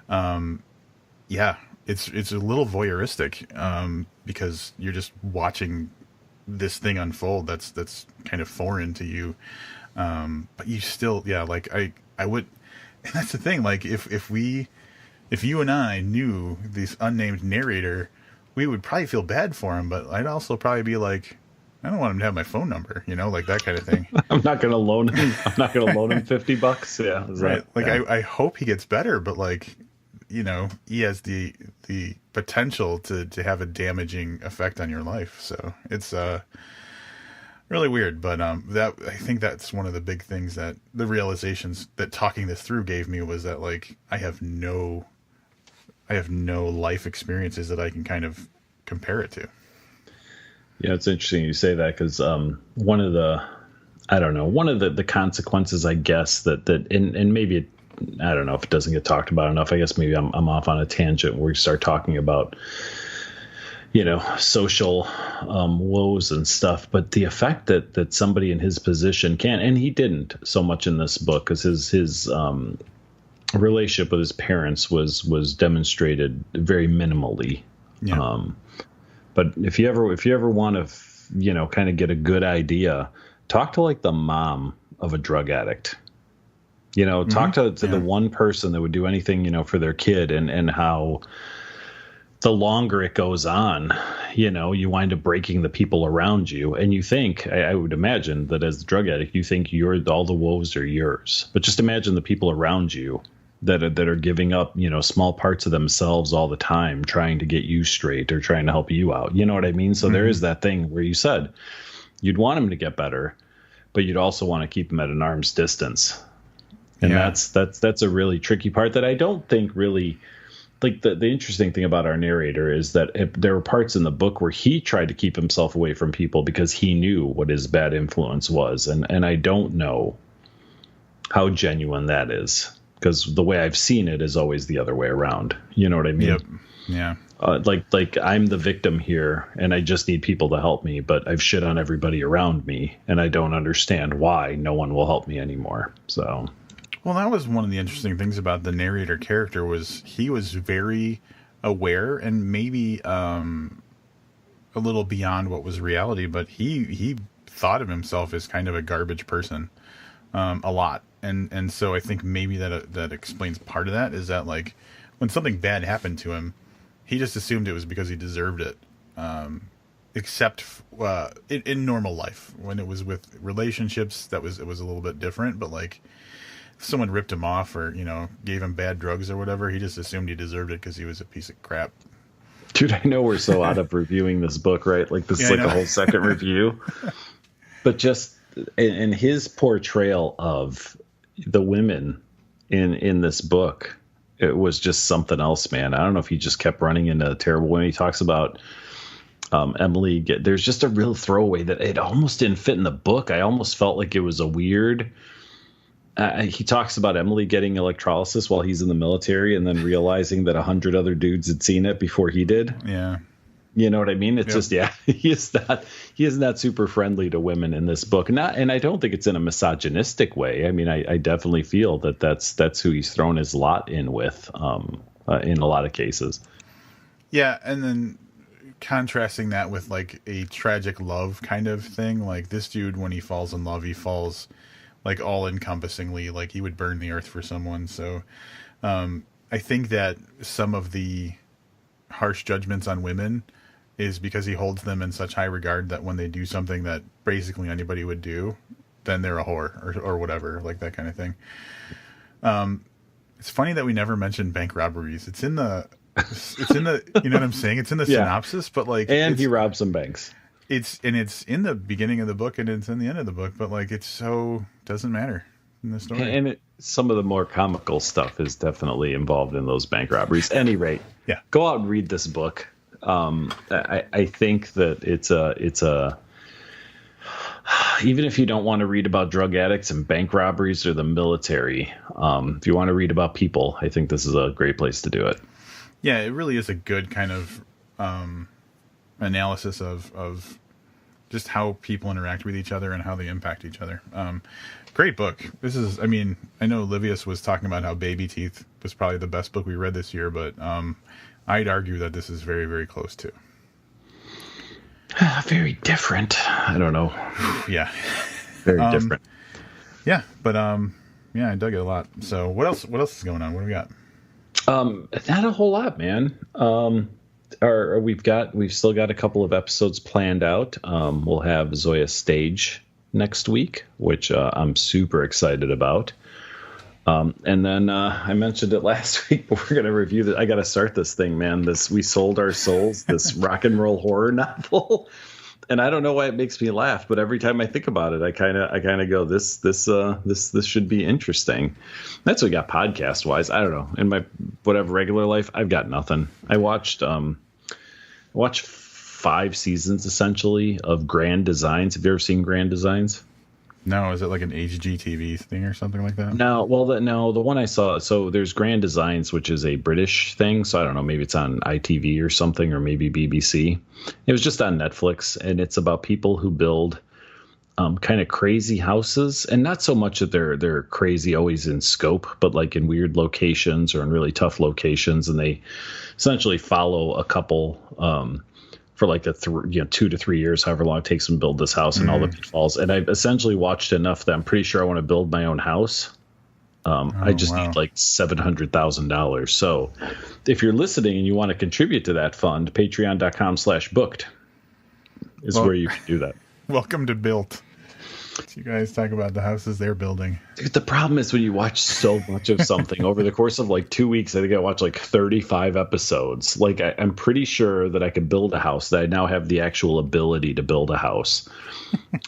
yeah, it's a little voyeuristic, because you're just watching this thing unfold. That's kind of foreign to you, but you still, yeah, like I would, and that's the thing. Like if you and I knew this unnamed narrator, we would probably feel bad for him, but I'd also probably be like, I don't want him to have my phone number, like that kind of thing. I'm not going to loan him. I'm not going to loan him $50. Yeah. Right. Like, yeah. I hope he gets better, but like, he has the potential to have a damaging effect on your life. So it's, really weird, but, I think that's one of the big things that the realizations that talking this through gave me, was that like, I have no life experiences that I can kind of compare it to. Yeah, it's interesting you say that, because one of the consequences, I guess, that and maybe I don't know if it doesn't get talked about enough. I guess maybe I'm off on a tangent where we start talking about social woes and stuff. But the effect that somebody in his position can, and he didn't so much in this book, because his relationship with his parents was demonstrated very minimally. Yeah. But if you ever want to, kind of get a good idea, talk to like the mom of a drug addict. Talk to the one person that would do anything, for their kid, and how the longer it goes on, you wind up breaking the people around you. And you think, I would imagine that as a drug addict, you think all the woes are yours. But just imagine the people around you that are giving up, small parts of themselves all the time, trying to get you straight or trying to help you out. You know what I mean? So there is that thing where you said you'd want him to get better, but you'd also want to keep him at an arm's distance. And that's a really tricky part that I don't think really, like, the interesting thing about our narrator is that there were parts in the book where he tried to keep himself away from people because he knew what his bad influence was. And I don't know how genuine that is, because the way I've seen it is always the other way around. You know what I mean? Yep. Yeah. Like I'm the victim here and I just need people to help me, but I've shit on everybody around me and I don't understand why no one will help me anymore. So. Well, that was one of the interesting things about the narrator character, was he was very aware and maybe a little beyond what was reality, but he thought of himself as kind of a garbage person a lot. And so I think maybe that explains part of that, is that like when something bad happened to him, he just assumed it was because he deserved it. Except in normal life, when it was with relationships, it was a little bit different. But like, if someone ripped him off or gave him bad drugs or whatever, he just assumed he deserved it because he was a piece of crap. Dude, I know we're so out of reviewing this book, right? Like this is like a whole second review. But just in his portrayal of the women in this book, it was just something else, man. I don't know if he just kept running into terrible women. He talks about Emily. There's just a real throwaway that it almost didn't fit in the book. I almost felt like it was a weird. He talks about Emily getting electrolysis while he's in the military and then realizing that 100 other dudes had seen it before he did. Yeah. You know what I mean? It's just, he is not super friendly to women in this book. And I don't think it's in a misogynistic way. I mean, I definitely feel that that's who he's thrown his lot in with, in a lot of cases. Yeah. And then contrasting that with like a tragic love kind of thing, like this dude, when he falls in love, he falls like all encompassingly, like he would burn the earth for someone. So, I think that some of the harsh judgments on women is because he holds them in such high regard that when they do something that basically anybody would do, then they're a whore or whatever, like that kind of thing. It's funny that we never mentioned bank robberies. It's in the, you know what I'm saying? It's in the synopsis, but like, and he robbed some banks. It's in the beginning of the book and it's in the end of the book, but like, doesn't matter in the story. And some of the more comical stuff is definitely involved in those bank robberies. At any rate, go out and read this book. I think that it's a even if you don't want to read about drug addicts and bank robberies or the military, if you want to read about people, I think this is a great place to do it. Yeah, it really is a good kind of analysis of just how people interact with each other and how they impact each other. Great book. This is, I mean, I know Livius was talking about how Baby Teeth was probably the best book we read this year, but I'd argue that this is very, very close to. Very different. I don't know. Yeah. Very different. Yeah, but yeah, I dug it a lot. So what else is going on? What do we got? Not a whole lot, man. We've still got a couple of episodes planned out. We'll have Zoya Stage next week, which I'm super excited about. And then I mentioned it last week, but we're going to review that. I got to start this thing, man. We Sold Our Souls, this rock and roll horror novel. And I don't know why it makes me laugh, but every time I think about it, I kind of go, this should be interesting. That's what we got podcast wise. I don't know. In my whatever regular life, I've got nothing. I watched 5 seasons essentially of Grand Designs. Have you ever seen Grand Designs? No, is it like an HGTV thing or something like that? No, well, the one I saw. So there's Grand Designs, which is a British thing. So I don't know, maybe it's on ITV or something, or maybe BBC. It was just on Netflix, and it's about people who build kind of crazy houses, and not so much that they're crazy always in scope, but like in weird locations or in really tough locations, and they essentially follow a couple. For like 2 to 3 years, however long it takes them to build this house and all the pitfalls. And I've essentially watched enough that I'm pretty sure I want to build my own house. I just need like $700,000. So if you're listening and you want to contribute to that fund, patreon.com/booked is where you can do that. Welcome to Built. You guys talk about the houses they're building. Dude, the problem is when you watch so much of something over the course of like 2 weeks, I think I watched like 35 episodes. Like I'm pretty sure that I could build a house, that I now have the actual ability to build a house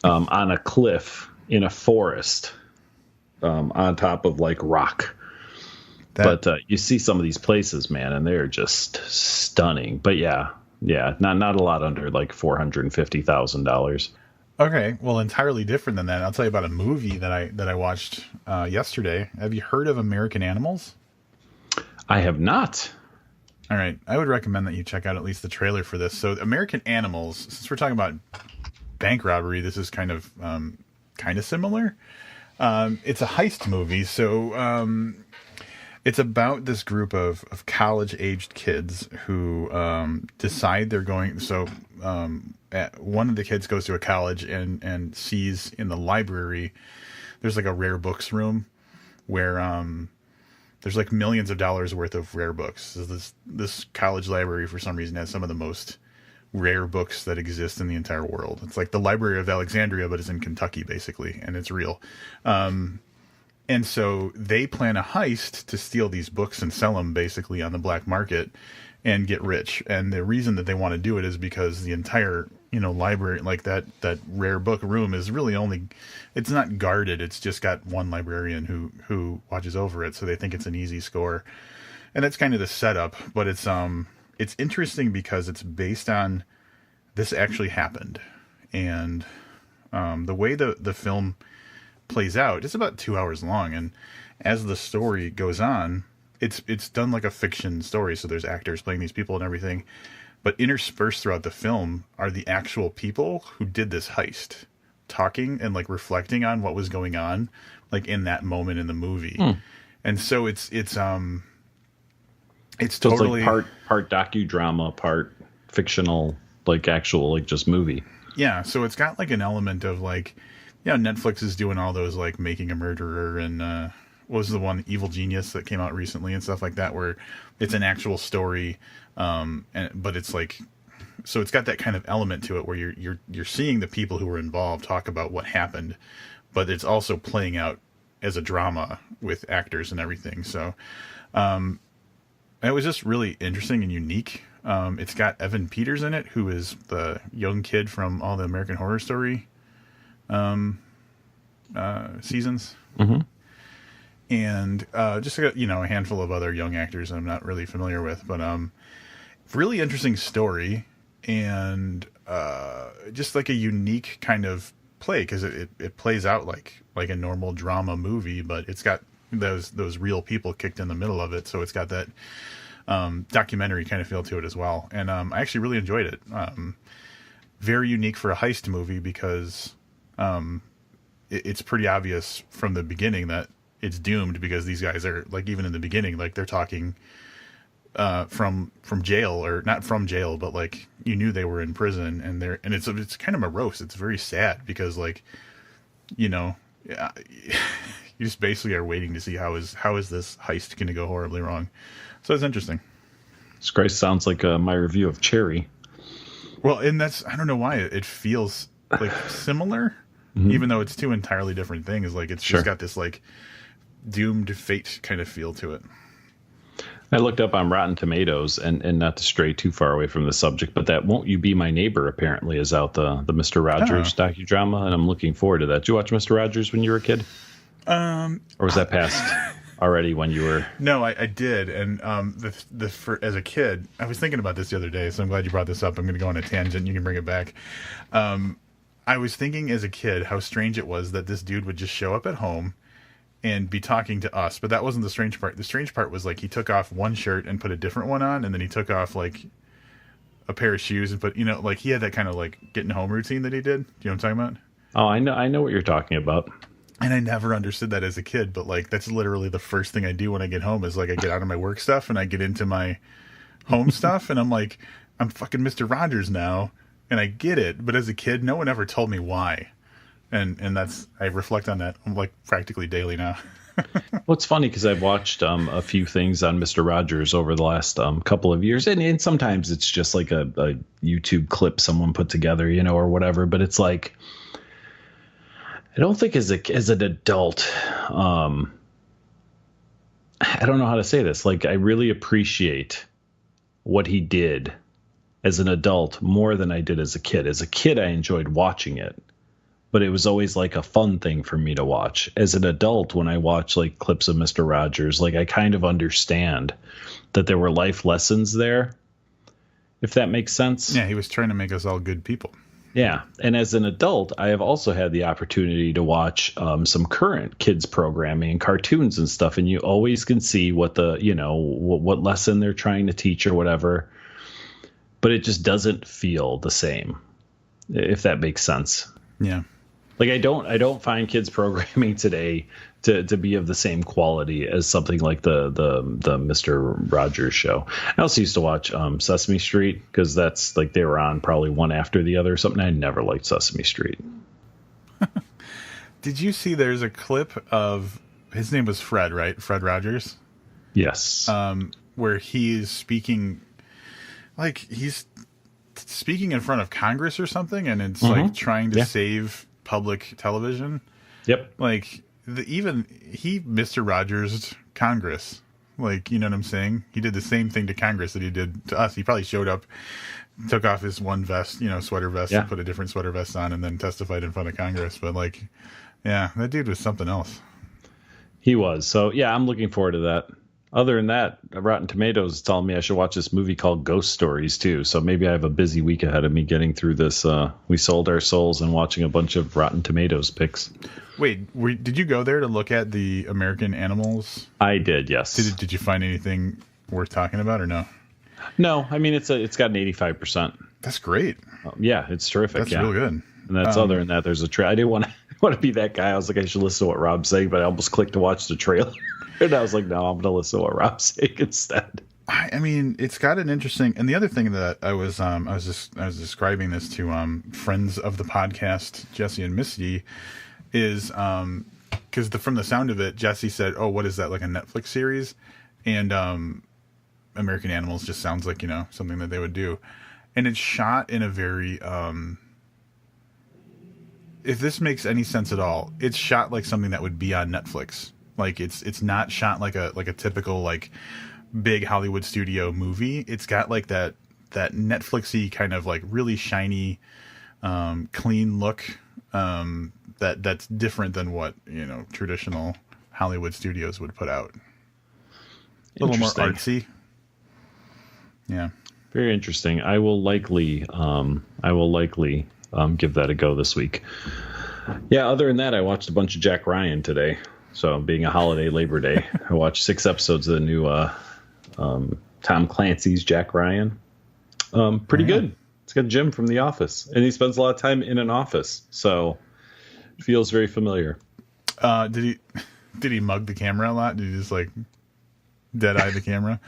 on a cliff in a forest on top of like rock. But you see some of these places, man, and they're just stunning. But yeah, not a lot under like $450,000. Okay, well, entirely different than that. I'll tell you about a movie that I watched yesterday. Have you heard of American Animals? I have not. All right, I would recommend that you check out at least the trailer for this. So, American Animals, since we're talking about bank robbery, this is kind of similar. It's a heist movie, so it's about this group of college-aged kids who decide they're going. So. One of the kids goes to a college and sees in the library there's like a rare books room where there's like millions of dollars worth of rare books. So this college library for some reason has some of the most rare books that exist in the entire world. It's like the Library of Alexandria, but it's in Kentucky basically, and it's real. And so they plan a heist to steal these books and sell them basically on the black market and get rich. And the reason that they want to do it is because the entire, library, like that rare book room is really it's not guarded. It's just got one librarian who watches over it. So they think it's an easy score. And that's kind of the setup, but it's interesting because it's based on this actually happened. And the way the film plays out, it's about 2 hours long. And as the story goes on, it's done like a fiction story, so there's actors playing these people and everything. But interspersed throughout the film are the actual people who did this heist, talking and like reflecting on what was going on, like in that moment in the movie. And so it's totally like part docudrama, part fictional, like actual like just movie. Yeah, so it's got like an element of like, Netflix is doing all those like Making a Murderer and what was the one, Evil Genius, that came out recently and stuff like that, where it's an actual story, but it's like, so it's got that kind of element to it where you're seeing the people who were involved talk about what happened, but it's also playing out as a drama with actors and everything. So it was just really interesting and unique. It's got Evan Peters in it, who is the young kid from all the American Horror Story seasons. Mm-hmm. And just a handful of other young actors I'm not really familiar with, but really interesting story, and just like a unique kind of play, because it plays out like a normal drama movie, but it's got those real people kicked in the middle of it, so it's got that documentary kind of feel to it as well. And I actually really enjoyed it. very unique for a heist movie because it's pretty obvious from the beginning that it's doomed because these guys are like, even in the beginning, like they're talking from jail, or not from jail, but like you knew they were in prison, and it's kind of morose. It's very sad because like, you know, you just basically are waiting to see how is this heist going to go horribly wrong. So it's interesting. This Christ sounds like my review of Cherry. Well, and I don't know why it feels like similar, even though it's two entirely different things. Like it's just got this like doomed fate kind of feel to it. I looked up on Rotten Tomatoes, and not to stray too far away from the subject, but that Won't You Be My Neighbor apparently is out, the Mr. Rogers docudrama, and I'm looking forward to that. Did you watch Mr. Rogers when you were a kid? Or was that past already when you were... No, I did, and as a kid, I was thinking about this the other day, so I'm glad you brought this up. I'm going to go on a tangent, you can bring it back. I was thinking as a kid how strange it was that this dude would just show up at home and be talking to us, but that wasn't the strange part. The strange part was like he took off one shirt and put a different one on, and then he took off like a pair of shoes and put, you know, like he had that kind of like getting home routine that he did. Do you know what I'm talking about? Oh, I know what you're talking about. And I never understood that as a kid, but like that's literally the first thing I do when I get home is like I get out of my work stuff and I get into my home stuff, and I'm like, I'm fucking Mr. Rogers now, and I get it. But as a kid, no one ever told me why. And that's, I reflect on that like practically daily now. Well, it's funny because I've watched a few things on Mr. Rogers over the last couple of years, and sometimes it's just like a YouTube clip someone put together, you know, or whatever. But it's like, I don't think as an adult, I don't know how to say this. Like, I really appreciate what he did as an adult more than I did as a kid. As a kid, I enjoyed watching it, but it was always like a fun thing for me to watch. As an adult, when I watch like clips of Mr. Rogers, like I kind of understand that there were life lessons there, if that makes sense. Yeah, he was trying to make us all good people. Yeah. And as an adult, I have also had the opportunity to watch some current kids programming and cartoons and stuff. And you always can see what what lesson they're trying to teach or whatever. But it just doesn't feel the same, if that makes sense. Yeah. Like I don't find kids programming today to be of the same quality as something like the Mr. Rogers show. I also used to watch Sesame Street because that's like they were on probably one after the other or something. I never liked Sesame Street. Did you see there's a clip of, his name was Fred, right? Fred Rogers? Yes. Where he's speaking, like he's speaking in front of Congress or something, and it's like trying to save public television. Yep. Like Mr. Rogers Congress. Like, you know what I'm saying? He did the same thing to Congress that he did to us. He probably showed up, took off his one vest, sweater vest, and put a different sweater vest on, and then testified in front of Congress. But like, yeah, that dude was something else. He was. So yeah, I'm looking forward to that. Other than that, Rotten Tomatoes is telling me I should watch this movie called Ghost Stories too. So maybe I have a busy week ahead of me getting through this. We Sold Our Souls and watching a bunch of Rotten Tomatoes picks. Wait, did you go there to look at the American Animals? I did, yes. Did you find anything worth talking about or no? No, I mean it's got an 85%. That's great. Yeah, it's terrific. That's real good. And that's other than that, there's I didn't want to be that guy. I was like, I should listen to what Rob's saying, but I almost clicked to watch the trailer. And I was like, no, I'm going to listen to what Rob's saying instead. I mean, it's got an interesting, and the other thing that I was describing this to friends of the podcast, Jesse and Misty, is because from the sound of it, Jesse said, "Oh, what is that, like a Netflix series?" And American Animals just sounds like something that they would do, and it's shot in a very if this makes any sense at all, it's shot like something that would be on Netflix. Like it's not shot like a typical like big Hollywood studio movie. It's got like that Netflixy kind of like really shiny, clean look. That's different than what traditional Hollywood studios would put out. A little more artsy. Yeah. Very interesting. I will likely give that a go this week. Yeah. Other than that, I watched a bunch of Jack Ryan today. So being a holiday Labor Day, I watched 6 episodes of the new Tom Clancy's Jack Ryan. Pretty good. It's got Jim from The Office, and he spends a lot of time in an office, so it feels very familiar. Did he mug the camera a lot? Did he just like dead eye the camera?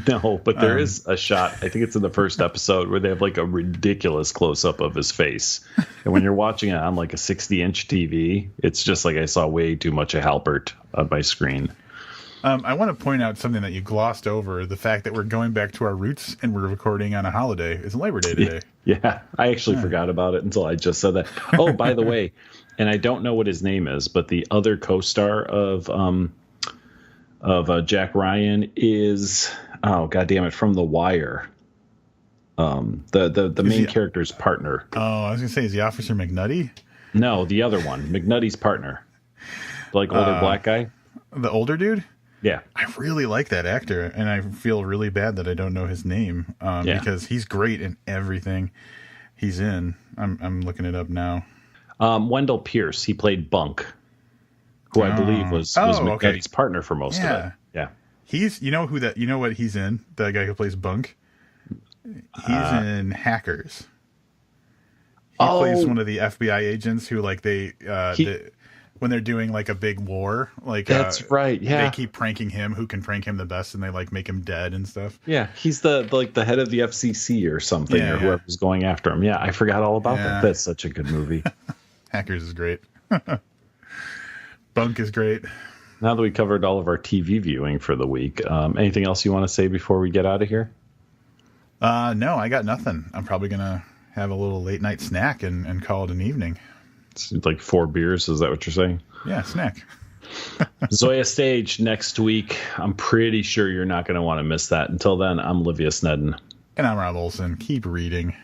No, but there is a shot, I think it's in the first episode, where they have like a ridiculous close up of his face. And when you're watching it on like a 60-inch TV, it's just like I saw way too much of Halpert on my screen. I want to point out something that you glossed over, the fact that we're going back to our roots and we're recording on a holiday. It's Labor Day today. Yeah, I actually forgot about it until I just said that. Oh, by the way, and I don't know what his name is, but the other co-star of Jack Ryan is, oh, God damn it, from The Wire. The main character's partner. Oh, I was going to say, is he Officer McNutty? No, the other one, McNutty's partner. Like older black guy. The older dude? Yeah. I really like that actor, and I feel really bad that I don't know his name because he's great in everything he's in. I'm looking it up now. Wendell Pierce, he played Bunk, who I believe was McNutty's partner for most of it. Yeah. He's, you know what he's in? The guy who plays Bunk? He's in Hackers. He plays one of the FBI agents who like when they're doing like a big war, like that's right. Yeah, they keep pranking him. Who can prank him the best, and they like make him dead and stuff. Yeah, he's the head of the FCC or something, or whoever's going after him. Yeah, I forgot all about that. That's such a good movie. Hackers is great. Bunk is great. Now that we covered all of our TV viewing for the week, anything else you want to say before we get out of here? No, I got nothing. I'm probably gonna have a little late night snack and call it an evening. It's like 4 beers. Is that what you're saying? Yeah, snack. Zoya Stage next week. I'm pretty sure you're not going to want to miss that. Until then, I'm Olivia Snedden. And I'm Rob Olson. Keep reading.